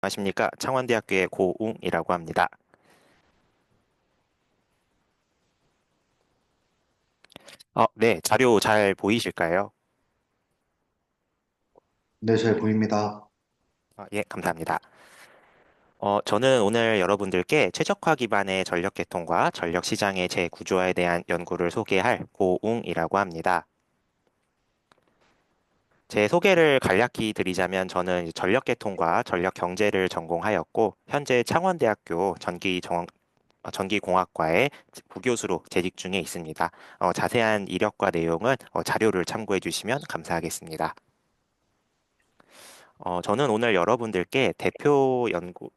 안녕하십니까. 창원대학교의 고웅이라고 합니다. 네, 자료 잘 보이실까요? 네, 잘 보입니다. 예, 감사합니다. 저는 오늘 여러분들께 최적화 기반의 전력 계통과 전력 시장의 재구조화에 대한 연구를 소개할 고웅이라고 합니다. 제 소개를 간략히 드리자면 저는 이제 전력 계통과 전력 경제를 전공하였고, 현재 창원대학교 전기공학과의 부교수로 재직 중에 있습니다. 자세한 이력과 내용은 자료를 참고해 주시면 감사하겠습니다. 저는 오늘 여러분들께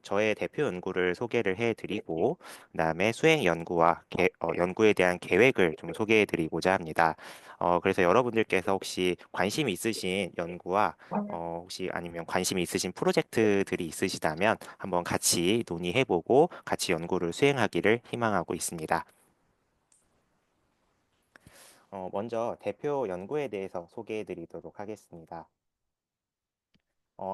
저의 대표 연구를 소개를 해드리고, 그다음에 수행 연구와 연구에 대한 계획을 좀 소개해드리고자 합니다. 그래서 여러분들께서 혹시 관심 있으신 연구와 혹시 아니면 관심 있으신 프로젝트들이 있으시다면 한번 같이 논의해보고 같이 연구를 수행하기를 희망하고 있습니다. 먼저 대표 연구에 대해서 소개해드리도록 하겠습니다.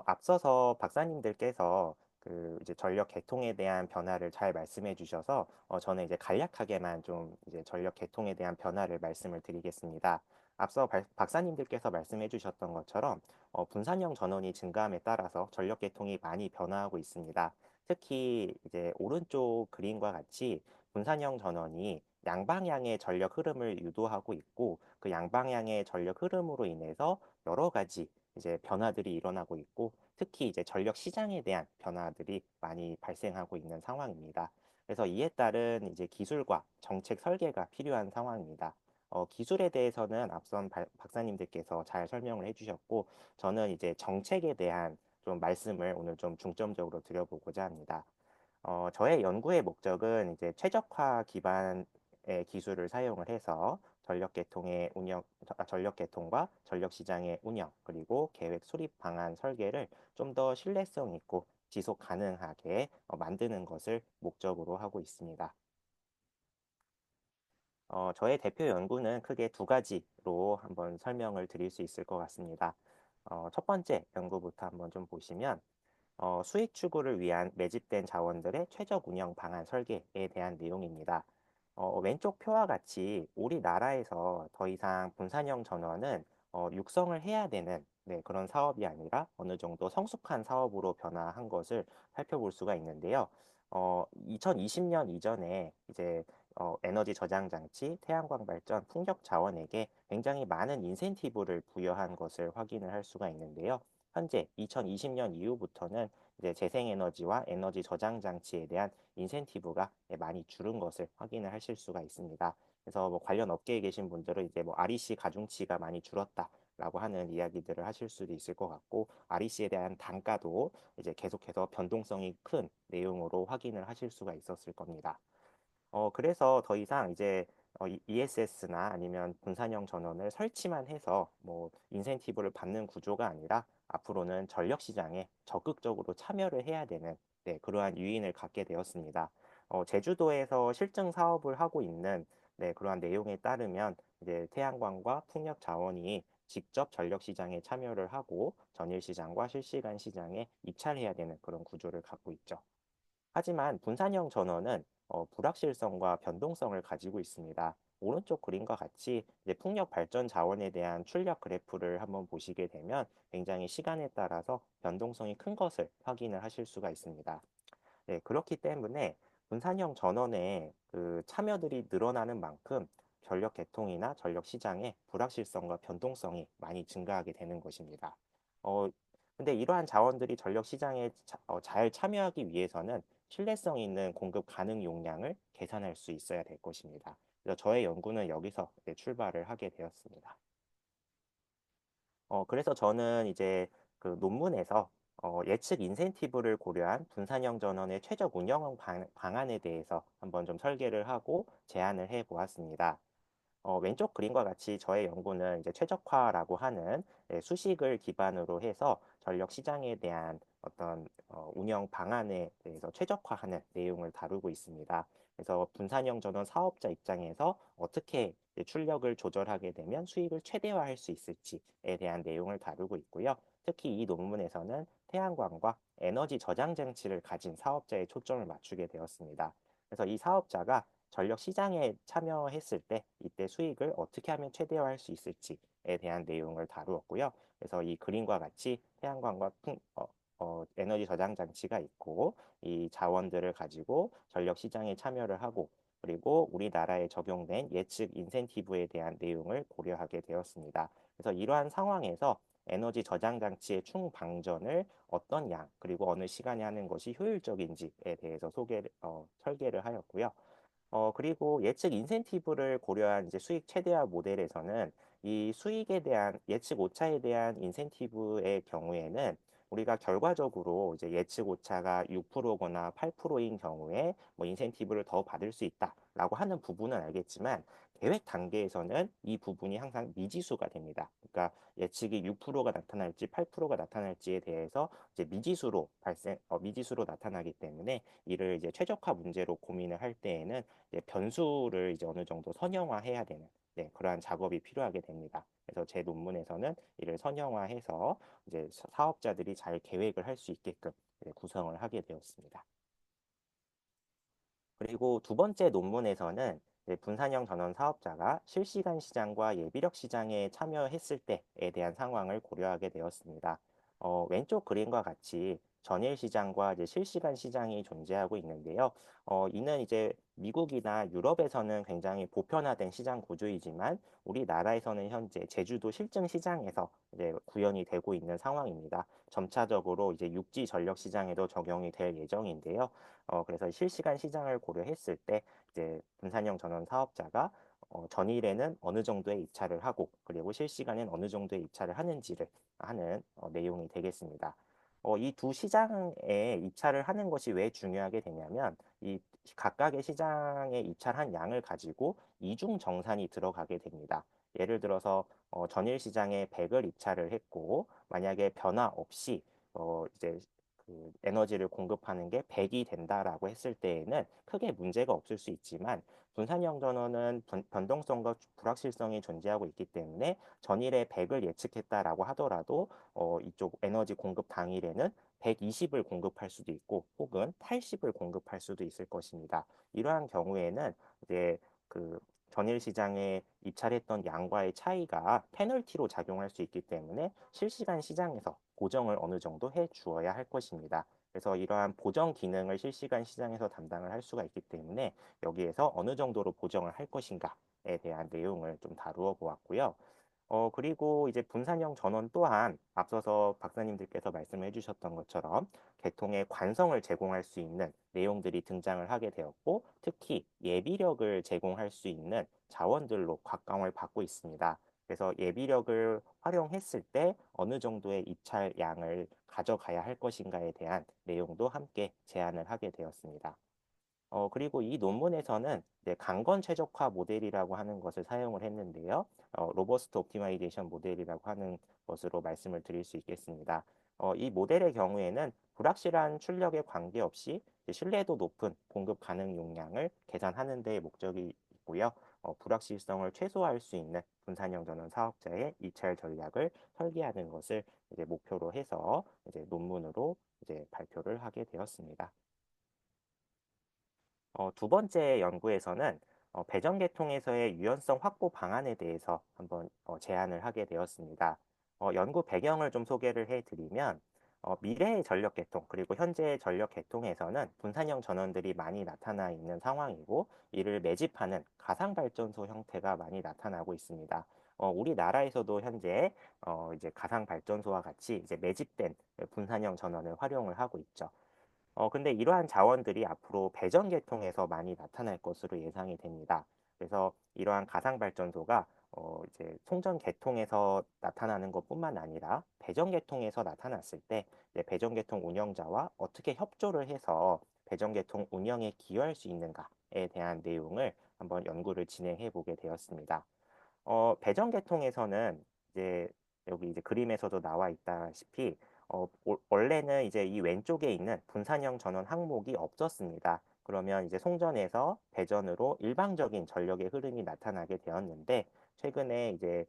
앞서서 박사님들께서 그 이제 전력 계통에 대한 변화를 잘 말씀해 주셔서 저는 이제 간략하게만 좀 이제 전력 계통에 대한 변화를 말씀을 드리겠습니다. 앞서 박사님들께서 말씀해 주셨던 것처럼 분산형 전원이 증가함에 따라서 전력 계통이 많이 변화하고 있습니다. 특히 이제 오른쪽 그림과 같이 분산형 전원이 양방향의 전력 흐름을 유도하고 있고 그 양방향의 전력 흐름으로 인해서 여러 가지 이제 변화들이 일어나고 있고 특히 이제 전력 시장에 대한 변화들이 많이 발생하고 있는 상황입니다. 그래서 이에 따른 이제 기술과 정책 설계가 필요한 상황입니다. 기술에 대해서는 앞선 박사님들께서 잘 설명을 해주셨고 저는 이제 정책에 대한 좀 말씀을 오늘 좀 중점적으로 드려보고자 합니다. 저의 연구의 목적은 이제 최적화 기반의 기술을 사용을 해서 전력 계통과 전력 시장의 운영, 그리고 계획 수립 방안 설계를 좀 더 신뢰성 있고 지속 가능하게 만드는 것을 목적으로 하고 있습니다. 저의 대표 연구는 크게 두 가지로 한번 설명을 드릴 수 있을 것 같습니다. 첫 번째 연구부터 한번 좀 보시면 수익 추구를 위한 매집된 자원들의 최적 운영 방안 설계에 대한 내용입니다. 왼쪽 표와 같이 우리나라에서 더 이상 분산형 전원은 육성을 해야 되는 그런 사업이 아니라 어느 정도 성숙한 사업으로 변화한 것을 살펴볼 수가 있는데요. 2020년 이전에 이제 에너지 저장 장치, 태양광 발전, 풍력 자원에게 굉장히 많은 인센티브를 부여한 것을 확인을 할 수가 있는데요. 현재 2020년 이후부터는 이제 재생에너지와 에너지 저장 장치에 대한 인센티브가 많이 줄은 것을 확인을 하실 수가 있습니다. 그래서 뭐 관련 업계에 계신 분들은 이제 뭐 REC 가중치가 많이 줄었다라고 하는 이야기들을 하실 수도 있을 것 같고 REC에 대한 단가도 이제 계속해서 변동성이 큰 내용으로 확인을 하실 수가 있었을 겁니다. 그래서 더 이상 이제 ESS나 아니면 분산형 전원을 설치만 해서 뭐 인센티브를 받는 구조가 아니라 앞으로는 전력 시장에 적극적으로 참여를 해야 되는 그러한 유인을 갖게 되었습니다. 제주도에서 실증 사업을 하고 있는 그러한 내용에 따르면 이제 태양광과 풍력 자원이 직접 전력 시장에 참여를 하고 전일 시장과 실시간 시장에 입찰해야 되는 그런 구조를 갖고 있죠. 하지만 분산형 전원은 불확실성과 변동성을 가지고 있습니다. 오른쪽 그림과 같이 이제 풍력 발전 자원에 대한 출력 그래프를 한번 보시게 되면 굉장히 시간에 따라서 변동성이 큰 것을 확인을 하실 수가 있습니다. 네, 그렇기 때문에 분산형 전원의 그 참여들이 늘어나는 만큼 전력 계통이나 전력 시장의 불확실성과 변동성이 많이 증가하게 되는 것입니다. 어, 근데 이러한 자원들이 전력 시장에 잘 참여하기 위해서는 신뢰성 있는 공급 가능 용량을 계산할 수 있어야 될 것입니다. 그래서 저의 연구는 여기서 출발을 하게 되었습니다. 그래서 저는 이제 그 논문에서 예측 인센티브를 고려한 분산형 전원의 최적 운영 방안에 대해서 한번 좀 설계를 하고 제안을 해 보았습니다. 왼쪽 그림과 같이 저의 연구는 이제 최적화라고 하는 수식을 기반으로 해서 전력 시장에 대한 어떤 운영 방안에 대해서 최적화하는 내용을 다루고 있습니다. 그래서 분산형 전원 사업자 입장에서 어떻게 이제 출력을 조절하게 되면 수익을 최대화할 수 있을지에 대한 내용을 다루고 있고요. 특히 이 논문에서는 태양광과 에너지 저장 장치를 가진 사업자에 초점을 맞추게 되었습니다. 그래서 이 사업자가 전력 시장에 참여했을 때 이때 수익을 어떻게 하면 최대화할 수 있을지에 대한 내용을 다루었고요. 그래서 이 그림과 같이 태양광과 에너지 저장 장치가 있고 이 자원들을 가지고 전력 시장에 참여를 하고 그리고 우리나라에 적용된 예측 인센티브에 대한 내용을 고려하게 되었습니다. 그래서 이러한 상황에서 에너지 저장 장치의 충방전을 어떤 양 그리고 어느 시간에 하는 것이 효율적인지에 대해서 설계를 하였고요. 그리고 예측 인센티브를 고려한 이제 수익 최대화 모델에서는 이 수익에 대한 예측 오차에 대한 인센티브의 경우에는 우리가 결과적으로 이제 예측 오차가 6%거나 8%인 경우에 뭐 인센티브를 더 받을 수 있다라고 하는 부분은 알겠지만 계획 단계에서는 이 부분이 항상 미지수가 됩니다. 그러니까 예측이 6%가 나타날지 8%가 나타날지에 대해서 이제 미지수로 나타나기 때문에 이를 이제 최적화 문제로 고민을 할 때에는 이제 변수를 이제 어느 정도 선형화해야 되는 그러한 작업이 필요하게 됩니다. 그래서 제 논문에서는 이를 선형화해서 이제 사업자들이 잘 계획을 할 수 있게끔 구성을 하게 되었습니다. 그리고 두 번째 논문에서는 분산형 전원 사업자가 실시간 시장과 예비력 시장에 참여했을 때에 대한 상황을 고려하게 되었습니다. 왼쪽 그림과 같이 전일 시장과 이제 실시간 시장이 존재하고 있는데요. 이는 이제 미국이나 유럽에서는 굉장히 보편화된 시장 구조이지만 우리나라에서는 현재 제주도 실증 시장에서 이제 구현이 되고 있는 상황입니다. 점차적으로 이제 육지 전력 시장에도 적용이 될 예정인데요. 그래서 실시간 시장을 고려했을 때 이제 분산형 전원 사업자가 전일에는 어느 정도의 입찰을 하고 그리고 실시간엔 어느 정도의 입찰을 하는지를 하는 내용이 되겠습니다. 이 두 시장에 입찰을 하는 것이 왜 중요하게 되냐면 이 각각의 시장에 입찰한 양을 가지고 이중 정산이 들어가게 됩니다. 예를 들어서 전일 시장에 100을 입찰을 했고 만약에 변화 없이 이제 그 에너지를 공급하는 게 100이 된다라고 했을 때에는 크게 문제가 없을 수 있지만 분산형 전원은 변동성과 불확실성이 존재하고 있기 때문에 전일에 100을 예측했다라고 하더라도 이쪽 에너지 공급 당일에는 120을 공급할 수도 있고 혹은 80을 공급할 수도 있을 것입니다. 이러한 경우에는 이제 그 전일 시장에 입찰했던 양과의 차이가 페널티로 작용할 수 있기 때문에 실시간 시장에서 보정을 어느 정도 해 주어야 할 것입니다. 그래서 이러한 보정 기능을 실시간 시장에서 담당을 할 수가 있기 때문에 여기에서 어느 정도로 보정을 할 것인가에 대한 내용을 좀 다루어 보았고요. 그리고 이제 분산형 전원 또한 앞서서 박사님들께서 말씀해 주셨던 것처럼 계통의 관성을 제공할 수 있는 내용들이 등장을 하게 되었고 특히 예비력을 제공할 수 있는 자원들로 곽광을 받고 있습니다. 그래서 예비력을 활용했을 때 어느 정도의 입찰 양을 가져가야 할 것인가에 대한 내용도 함께 제안을 하게 되었습니다. 그리고 이 논문에서는 이제 강건 최적화 모델이라고 하는 것을 사용을 했는데요. 로버스트 옵티마이제이션 모델이라고 하는 것으로 말씀을 드릴 수 있겠습니다. 이 모델의 경우에는 불확실한 출력에 관계없이 이제 신뢰도 높은 공급 가능 용량을 계산하는 데 목적이 있고요. 불확실성을 최소화할 수 있는 분산형 전원 사업자의 입찰 전략을 설계하는 것을 이제 목표로 해서 이제 논문으로 이제 발표를 하게 되었습니다. 두 번째 연구에서는 배전계통에서의 유연성 확보 방안에 대해서 한번 제안을 하게 되었습니다. 연구 배경을 좀 소개를 해드리면 미래의 전력계통 그리고 현재의 전력계통에서는 분산형 전원들이 많이 나타나 있는 상황이고 이를 매집하는 가상발전소 형태가 많이 나타나고 있습니다. 우리나라에서도 현재 이제 가상발전소와 같이 이제 매집된 분산형 전원을 활용을 하고 있죠. 근데 이러한 자원들이 앞으로 배전 계통에서 많이 나타날 것으로 예상이 됩니다. 그래서 이러한 가상 발전소가 이제 송전 계통에서 나타나는 것뿐만 아니라 배전 계통에서 나타났을 때 이제 배전 계통 운영자와 어떻게 협조를 해서 배전 계통 운영에 기여할 수 있는가에 대한 내용을 한번 연구를 진행해 보게 되었습니다. 배전 계통에서는 이제 여기 이제 그림에서도 나와 있다시피 원래는 이제 이 왼쪽에 있는 분산형 전원 항목이 없었습니다. 그러면 이제 송전에서 배전으로 일방적인 전력의 흐름이 나타나게 되었는데 최근에 이제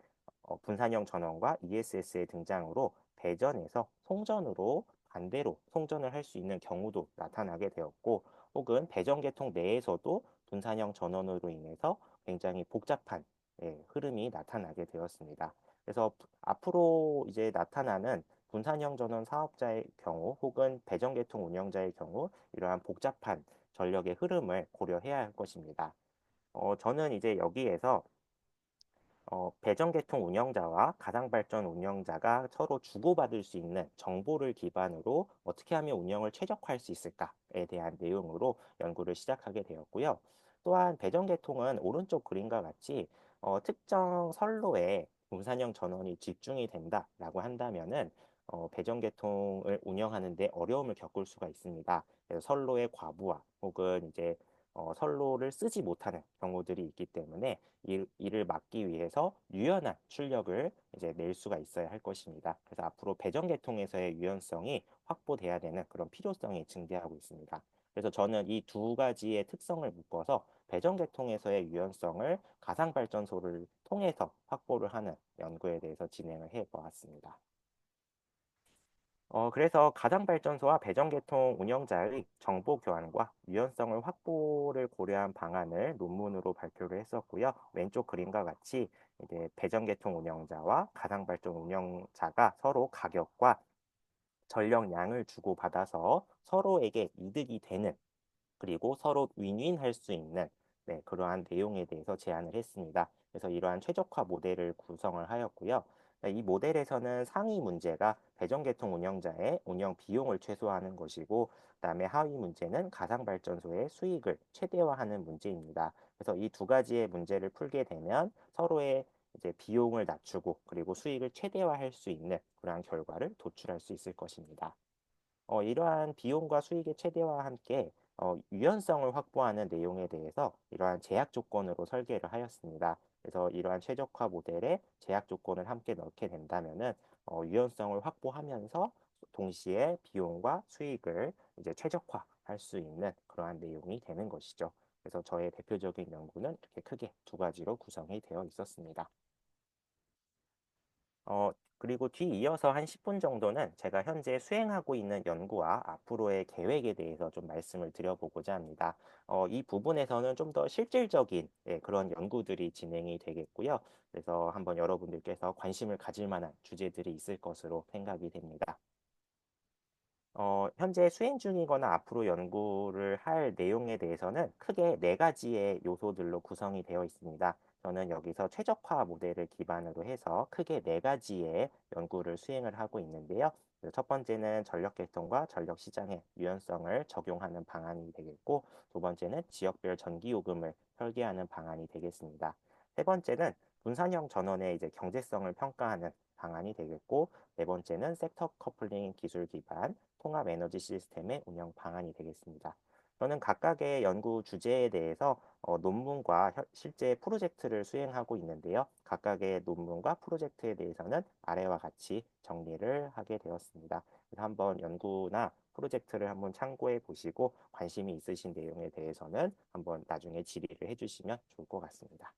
분산형 전원과 ESS의 등장으로 배전에서 송전으로 반대로 송전을 할 수 있는 경우도 나타나게 되었고, 혹은 배전계통 내에서도 분산형 전원으로 인해서 굉장히 복잡한 흐름이 나타나게 되었습니다. 그래서 앞으로 이제 나타나는 분산형 전원 사업자의 경우 혹은 배전계통 운영자의 경우 이러한 복잡한 전력의 흐름을 고려해야 할 것입니다. 저는 이제 여기에서 배전계통 운영자와 가상발전 운영자가 서로 주고받을 수 있는 정보를 기반으로 어떻게 하면 운영을 최적화할 수 있을까에 대한 내용으로 연구를 시작하게 되었고요. 또한 배전계통은 오른쪽 그림과 같이 특정 선로에 분산형 전원이 집중이 된다라고 한다면은 배전계통을 운영하는 데 어려움을 겪을 수가 있습니다. 그래서 선로의 과부하 혹은 이제 선로를 쓰지 못하는 경우들이 있기 때문에 이를 막기 위해서 유연한 출력을 이제 낼 수가 있어야 할 것입니다. 그래서 앞으로 배전계통에서의 유연성이 확보돼야 되는 그런 필요성이 증대하고 있습니다. 그래서 저는 이 두 가지의 특성을 묶어서 배전계통에서의 유연성을 가상발전소를 통해서 확보를 하는 연구에 대해서 진행을 해 보았습니다. 그래서 가상발전소와 배전계통 운영자의 정보 교환과 유연성을 확보를 고려한 방안을 논문으로 발표를 했었고요. 왼쪽 그림과 같이 이제 배전계통 운영자와 가상발전 운영자가 서로 가격과 전력량을 주고받아서 서로에게 이득이 되는 그리고 서로 윈윈할 수 있는 그러한 내용에 대해서 제안을 했습니다. 그래서 이러한 최적화 모델을 구성을 하였고요. 이 모델에서는 상위 문제가 배전계통 운영자의 운영 비용을 최소화하는 것이고, 그다음에 하위 문제는 가상발전소의 수익을 최대화하는 문제입니다. 그래서 이 두 가지의 문제를 풀게 되면 서로의 이제 비용을 낮추고 그리고 수익을 최대화할 수 있는 그러한 결과를 도출할 수 있을 것입니다. 이러한 비용과 수익의 최대화와 함께 유연성을 확보하는 내용에 대해서 이러한 제약 조건으로 설계를 하였습니다. 그래서 이러한 최적화 모델에 제약 조건을 함께 넣게 된다면은 유연성을 확보하면서 동시에 비용과 수익을 이제 최적화할 수 있는 그러한 내용이 되는 것이죠. 그래서 저의 대표적인 연구는 이렇게 크게 두 가지로 구성이 되어 있었습니다. 그리고 뒤이어서 한 10분 정도는 제가 현재 수행하고 있는 연구와 앞으로의 계획에 대해서 좀 말씀을 드려보고자 합니다. 이 부분에서는 좀 더 실질적인 그런 연구들이 진행이 되겠고요. 그래서 한번 여러분들께서 관심을 가질 만한 주제들이 있을 것으로 생각이 됩니다. 현재 수행 중이거나 앞으로 연구를 할 내용에 대해서는 크게 네 가지의 요소들로 구성이 되어 있습니다. 저는 여기서 최적화 모델을 기반으로 해서 크게 네 가지의 연구를 수행을 하고 있는데요. 첫 번째는 전력 계통과 전력 시장의 유연성을 적용하는 방안이 되겠고, 두 번째는 지역별 전기 요금을 설계하는 방안이 되겠습니다. 세 번째는 분산형 전원의 이제 경제성을 평가하는 방안이 되겠고, 네 번째는 섹터 커플링 기술 기반 통합 에너지 시스템의 운영 방안이 되겠습니다. 저는 각각의 연구 주제에 대해서 논문과 실제 프로젝트를 수행하고 있는데요. 각각의 논문과 프로젝트에 대해서는 아래와 같이 정리를 하게 되었습니다. 그래서 한번 연구나 프로젝트를 한번 참고해 보시고 관심이 있으신 내용에 대해서는 한번 나중에 질의를 해주시면 좋을 것 같습니다.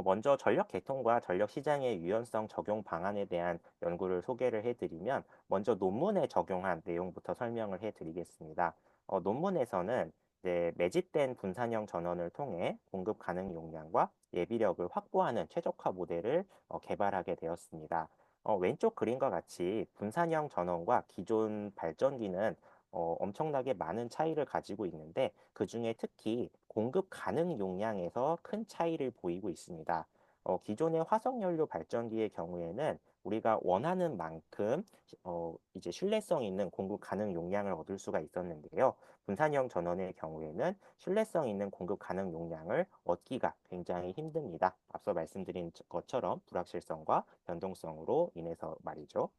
먼저 전력 계통과 전력 시장의 유연성 적용 방안에 대한 연구를 소개를 해드리면 먼저 논문에 적용한 내용부터 설명을 해드리겠습니다. 논문에서는 이제 매집된 분산형 전원을 통해 공급 가능 용량과 예비력을 확보하는 최적화 모델을 개발하게 되었습니다. 왼쪽 그림과 같이 분산형 전원과 기존 발전기는 엄청나게 많은 차이를 가지고 있는데 그중에 특히 공급 가능 용량에서 큰 차이를 보이고 있습니다. 기존의 화석연료 발전기의 경우에는 우리가 원하는 만큼 이제 신뢰성 있는 공급 가능 용량을 얻을 수가 있었는데요. 분산형 전원의 경우에는 신뢰성 있는 공급 가능 용량을 얻기가 굉장히 힘듭니다. 앞서 말씀드린 것처럼 불확실성과 변동성으로 인해서 말이죠.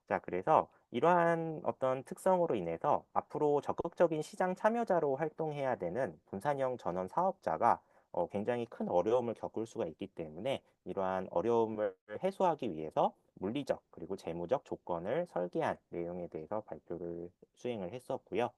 자, 그래서 이러한 어떤 특성으로 인해서 앞으로 적극적인 시장 참여자로 활동해야 되는 분산형 전원 사업자가 굉장히 큰 어려움을 겪을 수가 있기 때문에 이러한 어려움을 해소하기 위해서 물리적 그리고 재무적 조건을 설계한 내용에 대해서 발표를 수행을 했었고요.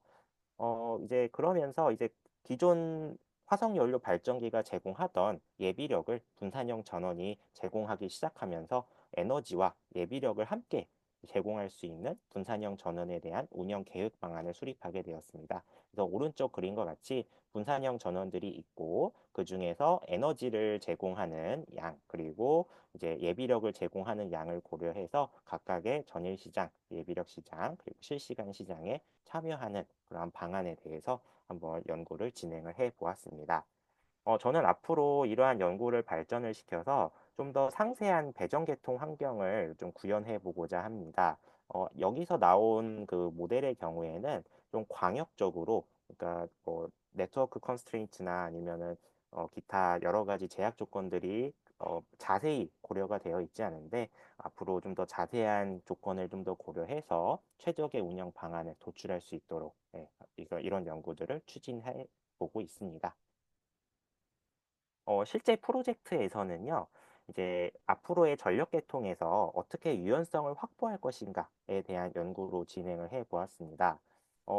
이제 그러면서 이제 기존 화석연료 발전기가 제공하던 예비력을 분산형 전원이 제공하기 시작하면서 에너지와 예비력을 함께 제공할 수 있는 분산형 전원에 대한 운영 계획 방안을 수립하게 되었습니다. 그래서 오른쪽 그림과 같이 분산형 전원들이 있고 그 중에서 에너지를 제공하는 양 그리고 이제 예비력을 제공하는 양을 고려해서 각각의 전일 시장, 예비력 시장 그리고 실시간 시장에 참여하는 그러한 방안에 대해서 한번 연구를 진행을 해 보았습니다. 저는 앞으로 이러한 연구를 발전을 시켜서 좀 더 상세한 배전계통 환경을 좀 구현해 보고자 합니다. 여기서 나온 그 모델의 경우에는 좀 광역적으로, 그러니까 뭐 네트워크 컨스트레인트나 아니면은 기타 여러 가지 제약 조건들이 자세히 고려가 되어 있지 않은데 앞으로 좀 더 자세한 조건을 좀 더 고려해서 최적의 운영 방안을 도출할 수 있도록 이런 연구들을 추진해 보고 있습니다. 실제 프로젝트에서는요, 이제 앞으로의 전력 계통에서 어떻게 유연성을 확보할 것인가에 대한 연구로 진행을 해 보았습니다.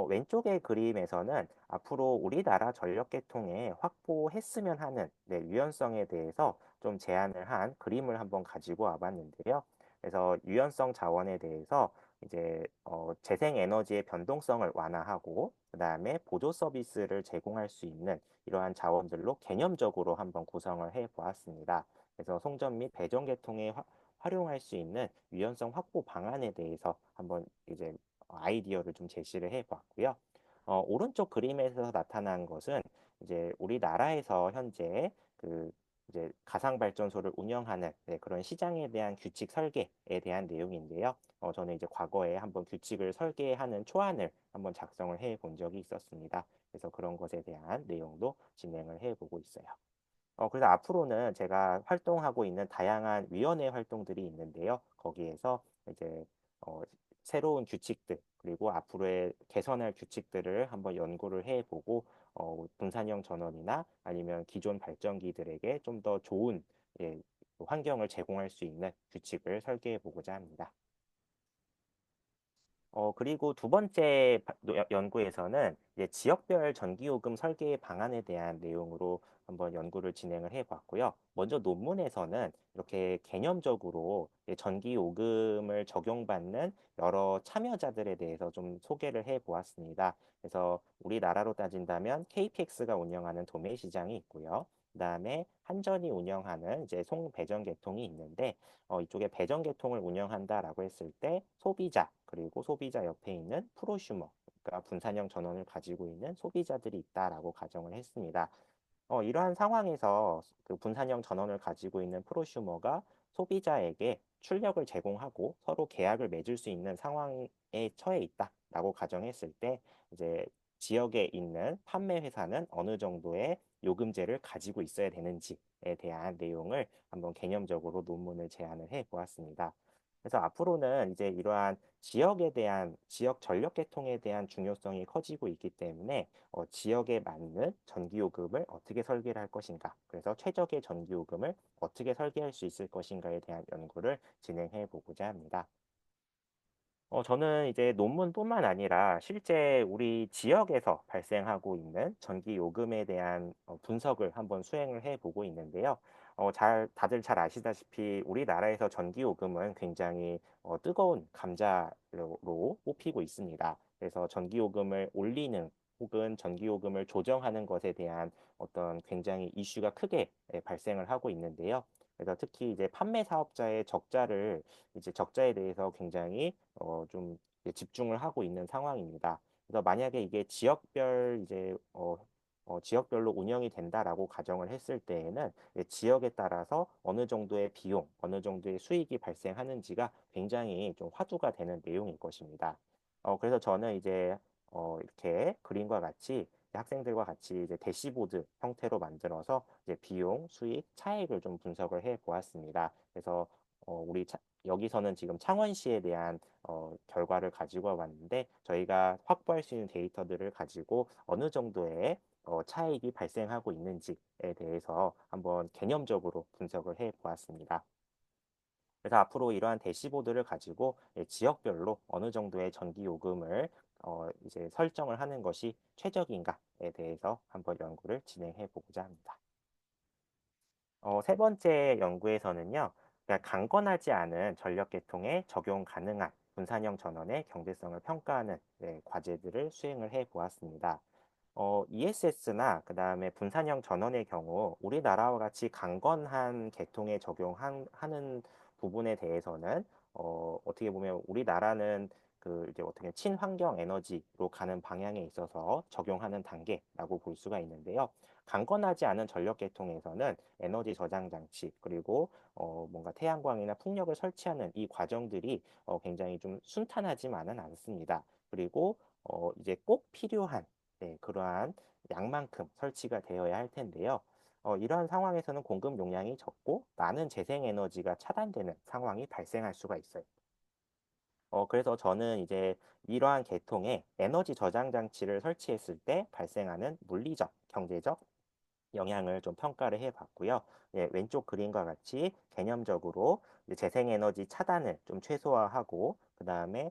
왼쪽의 그림에서는 앞으로 우리나라 전력 계통에 확보했으면 하는 유연성에 대해서 좀 제안을 한 그림을 한번 가지고 와봤는데요. 그래서 유연성 자원에 대해서 이제 재생 에너지의 변동성을 완화하고 그다음에 보조 서비스를 제공할 수 있는 이러한 자원들로 개념적으로 한번 구성을 해 보았습니다. 그래서 송전 및 배정 계통에 활용할 수 있는 유연성 확보 방안에 대해서 한번 이제 아이디어를 좀 제시를 해 보았고요. 오른쪽 그림에서 나타난 것은 이제 우리나라에서 현재 그 이제 가상 발전소를 운영하는 그런 시장에 대한 규칙 설계에 대한 내용인데요. 저는 이제 과거에 한번 규칙을 설계하는 초안을 한번 작성을 해 본 적이 있었습니다. 그래서 그런 것에 대한 내용도 진행을 해보고 있어요. 그래서 앞으로는 제가 활동하고 있는 다양한 위원회 활동들이 있는데요. 거기에서 이제 어, 새로운 규칙들 그리고 앞으로의 개선할 규칙들을 한번 연구를 해보고 분산형 전원이나 아니면 기존 발전기들에게 좀 더 좋은 예, 환경을 제공할 수 있는 규칙을 설계해 보고자 합니다. 그리고 두 번째 연구에서는 이제 지역별 전기요금 설계 방안에 대한 내용으로 한번 연구를 진행을 해 봤고요. 먼저 논문에서는 이렇게 개념적으로 이제 전기요금을 적용받는 여러 참여자들에 대해서 좀 소개를 해 보았습니다. 그래서 우리나라로 따진다면 KPX가 운영하는 도매 시장이 있고요. 그다음에 한전이 운영하는 이제 송배전 계통이 있는데 이쪽에 배전 계통을 운영한다라고 했을 때 소비자 그리고 소비자 옆에 있는 프로슈머 그러니까 분산형 전원을 가지고 있는 소비자들이 있다라고 가정을 했습니다. 이러한 상황에서 그 분산형 전원을 가지고 있는 프로슈머가 소비자에게 출력을 제공하고 서로 계약을 맺을 수 있는 상황에 처해 있다라고 가정했을 때 이제 지역에 있는 판매 회사는 어느 정도의 요금제를 가지고 있어야 되는지에 대한 내용을 한번 개념적으로 논문을 제안을 해 보았습니다. 그래서 앞으로는 이제 이러한 지역에 대한 지역 전력 계통에 대한 중요성이 커지고 있기 때문에 지역에 맞는 전기요금을 어떻게 설계를 할 것인가, 그래서 최적의 전기요금을 어떻게 설계할 수 있을 것인가에 대한 연구를 진행해 보고자 합니다. 저는 이제 논문뿐만 아니라 실제 우리 지역에서 발생하고 있는 전기 요금에 대한 분석을 한번 수행을 해 보고 있는데요. 다들 잘 아시다시피 우리나라에서 전기 요금은 굉장히 뜨거운 감자로 뽑히고 있습니다. 그래서 전기 요금을 올리는 혹은 전기 요금을 조정하는 것에 대한 어떤 굉장히 이슈가 크게 발생을 하고 있는데요. 그래서 특히 이제 판매 사업자의 적자에 대해서 굉장히 좀 이제 집중을 하고 있는 상황입니다. 그래서 만약에 이게 지역별로 운영이 된다라고 가정을 했을 때에는 지역에 따라서 어느 정도의 비용, 어느 정도의 수익이 발생하는지가 굉장히 좀 화두가 되는 내용일 것입니다. 그래서 저는 이제 이렇게 그림과 같이 학생들과 같이 이제 대시보드 형태로 만들어서 이제 비용, 수익, 차익을 좀 분석을 해 보았습니다. 그래서 여기서는 지금 창원시에 대한 결과를 가지고 왔는데 저희가 확보할 수 있는 데이터들을 가지고 어느 정도의 차익이 발생하고 있는지에 대해서 한번 개념적으로 분석을 해 보았습니다. 그래서 앞으로 이러한 대시보드를 가지고 지역별로 어느 정도의 전기 요금을 이제 설정을 하는 것이 최적인가에 대해서 한번 연구를 진행해 보고자 합니다. 세 번째 연구에서는요, 그러니까 강건하지 않은 전력 계통에 적용 가능한 분산형 전원의 경제성을 평가하는 네, 과제들을 수행을 해 보았습니다. ESS나 그다음에 분산형 전원의 경우 우리나라와 같이 강건한 계통에 적용하는 부분에 대해서는 어떻게 보면 우리나라는 그 이제 어떻게 친환경 에너지로 가는 방향에 있어서 적용하는 단계라고 볼 수가 있는데요. 강건하지 않은 전력 계통에서는 에너지 저장 장치 그리고 뭔가 태양광이나 풍력을 설치하는 이 과정들이 굉장히 좀 순탄하지만은 않습니다. 그리고 이제 꼭 필요한 네, 그러한 양만큼 설치가 되어야 할 텐데요. 이러한 상황에서는 공급 용량이 적고 많은 재생에너지가 차단되는 상황이 발생할 수가 있어요. 그래서 저는 이제 이러한 계통에 에너지 저장 장치를 설치했을 때 발생하는 물리적, 경제적 영향을 좀 평가를 해 봤고요. 예, 왼쪽 그림과 같이 개념적으로 이제 재생에너지 차단을 좀 최소화하고 그다음에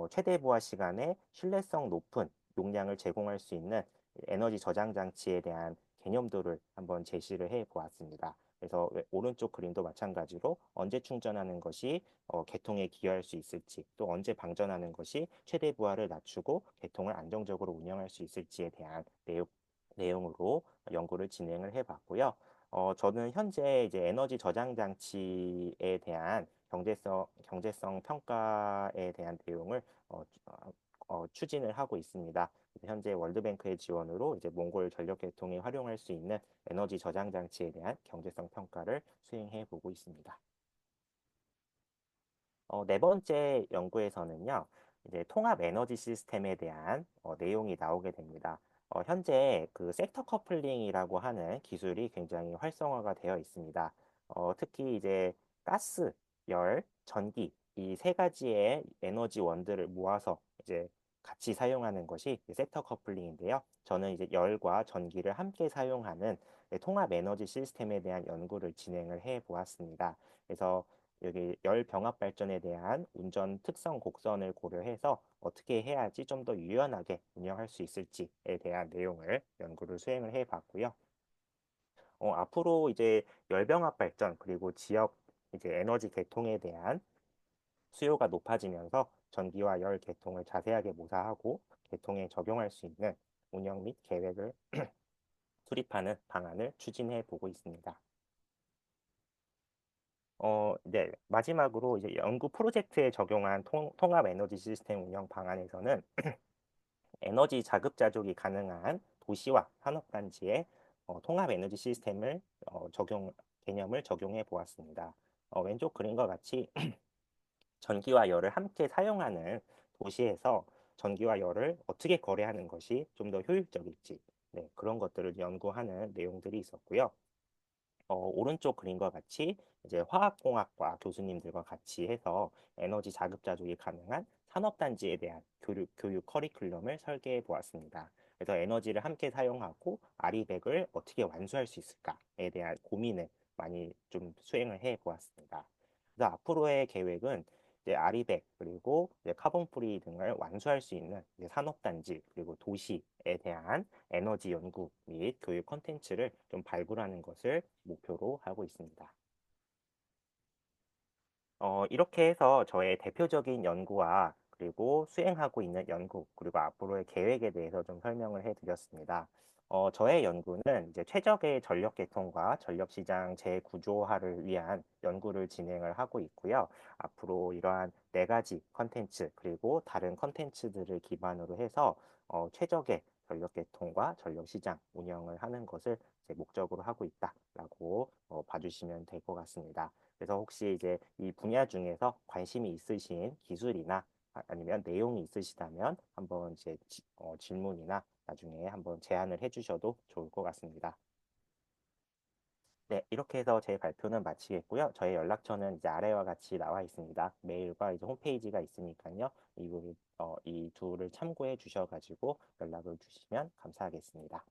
최대 부하 시간에 신뢰성 높은 용량을 제공할 수 있는 에너지 저장 장치에 대한 개념도를 한번 제시를 해 보았습니다. 그래서 오른쪽 그림도 마찬가지로 언제 충전하는 것이 개통에 기여할 수 있을지 또 언제 방전하는 것이 최대 부하를 낮추고 개통을 안정적으로 운영할 수 있을지에 대한 내용으로 연구를 진행을 해 봤고요. 저는 현재 이제 에너지 저장 장치에 대한 경제성 평가에 대한 내용을 추진을 하고 있습니다. 현재 월드뱅크의 지원으로 이제 몽골 전력 계통에 활용할 수 있는 에너지 저장 장치에 대한 경제성 평가를 수행해 보고 있습니다. 네 번째 연구에서는요, 이제 통합 에너지 시스템에 대한 내용이 나오게 됩니다. 현재 그 섹터 커플링이라고 하는 기술이 굉장히 활성화가 되어 있습니다. 특히 이제 가스, 열, 전기 이 세 가지의 에너지 원들을 모아서 이제 같이 사용하는 것이 섹터 커플링인데요. 저는 이제 열과 전기를 함께 사용하는 통합 에너지 시스템에 대한 연구를 진행을 해 보았습니다. 그래서 여기 열 병합 발전에 대한 운전 특성 곡선을 고려해서 어떻게 해야지 좀 더 유연하게 운영할 수 있을지에 대한 내용을 연구를 수행을 해 봤고요. 앞으로 이제 열병합 발전 그리고 지역 이제 에너지 계통에 대한 수요가 높아지면서 전기와 열 계통을 자세하게 모사하고 계통에 적용할 수 있는 운영 및 계획을 수립하는 방안을 추진해 보고 있습니다. 네. 마지막으로 이제 연구 프로젝트에 적용한 통합 에너지 시스템 운영 방안에서는 에너지 자급자족이 가능한 도시와 산업단지에 통합 에너지 시스템을 개념을 적용해 보았습니다. 왼쪽 그림과 같이 전기와 열을 함께 사용하는 도시에서 전기와 열을 어떻게 거래하는 것이 좀 더 효율적일지 네, 그런 것들을 연구하는 내용들이 있었고요. 오른쪽 그림과 같이 이제 화학공학과 교수님들과 같이 해서 에너지 자급자족이 가능한 산업단지에 대한 교육 커리큘럼을 설계해 보았습니다. 그래서 에너지를 함께 사용하고 아리백을 어떻게 완수할 수 있을까에 대한 고민을 많이 좀 수행을 해 보았습니다. 그래서 앞으로의 계획은 이제 아리백 그리고 이제 카본 프리 등을 완수할 수 있는 이제 산업단지 그리고 도시에 대한 에너지 연구 및 교육 콘텐츠를 좀 발굴하는 것을 목표로 하고 있습니다. 이렇게 해서 저의 대표적인 연구와 그리고 수행하고 있는 연구, 그리고 앞으로의 계획에 대해서 좀 설명을 해드렸습니다. 저의 연구는 이제 최적의 전력 계통과 전력 시장 재구조화를 위한 연구를 진행을 하고 있고요. 앞으로 이러한 네 가지 컨텐츠, 그리고 다른 컨텐츠들을 기반으로 해서 최적의 전력 계통과 전력 시장 운영을 하는 것을 제 목적으로 하고 있다라고 봐주시면 될 것 같습니다. 그래서 혹시 이제 이 분야 중에서 관심이 있으신 기술이나 아니면 내용이 있으시다면 한번 이제 질문이나 나중에 한번 제안을 해주셔도 좋을 것 같습니다. 네, 이렇게 해서 제 발표는 마치겠고요. 저의 연락처는 이제 아래와 같이 나와 있습니다. 메일과 이제 홈페이지가 있으니까요. 이 둘을 참고해 주셔가지고 연락을 주시면 감사하겠습니다.